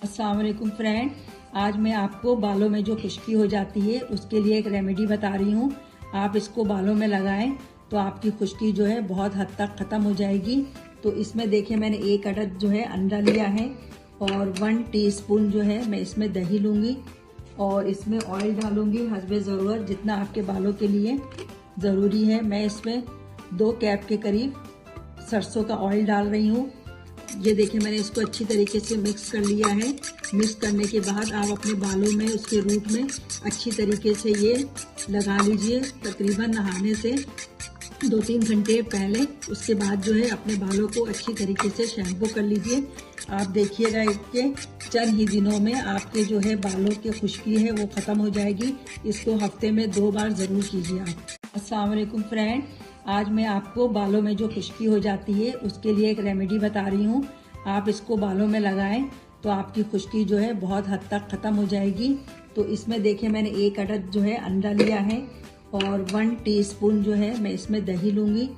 अस्सलाम वालेकुम फ्रेंड, आज मैं आपको बालों में जो खुश्की हो जाती है उसके लिए एक रेमेडी बता रही हूँ। आप इसको बालों में लगाएं तो आपकी खुश्की जो है बहुत हद तक ख़त्म हो जाएगी। तो इसमें देखिए मैंने एक अदद जो है अंडा लिया है और 1 टीस्पून जो है मैं इसमें दही लूँगी और इसमें ऑयल डालूँगी हस्बे ज़रूरत, जितना आपके बालों के लिए ज़रूरी है। मैं इसमें 2 कैप के करीब सरसों का ऑयल डाल रही हूँ। ये देखिए मैंने इसको अच्छी तरीके से मिक्स कर लिया है। मिक्स करने के बाद आप अपने बालों में उसके रूट में अच्छी तरीके से ये लगा लीजिए, तकरीबन नहाने से 2-3 घंटे पहले। उसके बाद जो है अपने बालों को अच्छी तरीके से शैम्पू कर लीजिए। आप देखिएगा कि चंद ही दिनों में आपके जो है बालों की खुश्की है वो ख़त्म हो जाएगी। इसको हफ्ते में 2 बार ज़रूर कीजिए आप। अस्सलाम वालेकुम फ्रेंड, आज मैं आपको बालों में जो खुश्की हो जाती है उसके लिए एक रेमेडी बता रही हूँ। आप इसको बालों में लगाएं तो आपकी खुश्की जो है बहुत हद तक ख़त्म हो जाएगी। तो इसमें देखिए मैंने एक अदद जो है अंडा लिया है और 1 टीस्पून जो है मैं इसमें दही लूँगी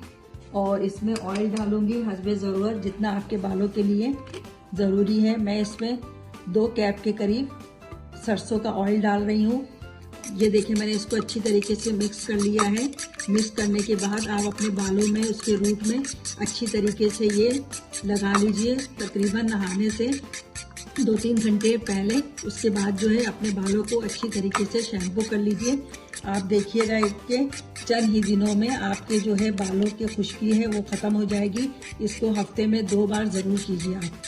और इसमें ऑयल डालूँगी हस्बे ज़रूरत, जितना आपके बालों के लिए ज़रूरी है। मैं इसमें 2 कैप के करीब सरसों का ऑयल डाल रही हूँ। ये देखिए मैंने इसको अच्छी तरीके से मिक्स कर लिया है। मिक्स करने के बाद आप अपने बालों में उसके रूट में अच्छी तरीके से ये लगा लीजिए, तकरीबन नहाने से 2-3 घंटे पहले। उसके बाद जो है अपने बालों को अच्छी तरीके से शैम्पू कर लीजिए। आप देखिएगा कि चंद ही दिनों में आपके जो है बालों की खुश्की है वो ख़त्म हो जाएगी। इसको हफ्ते में 2 बार ज़रूर कीजिए आप।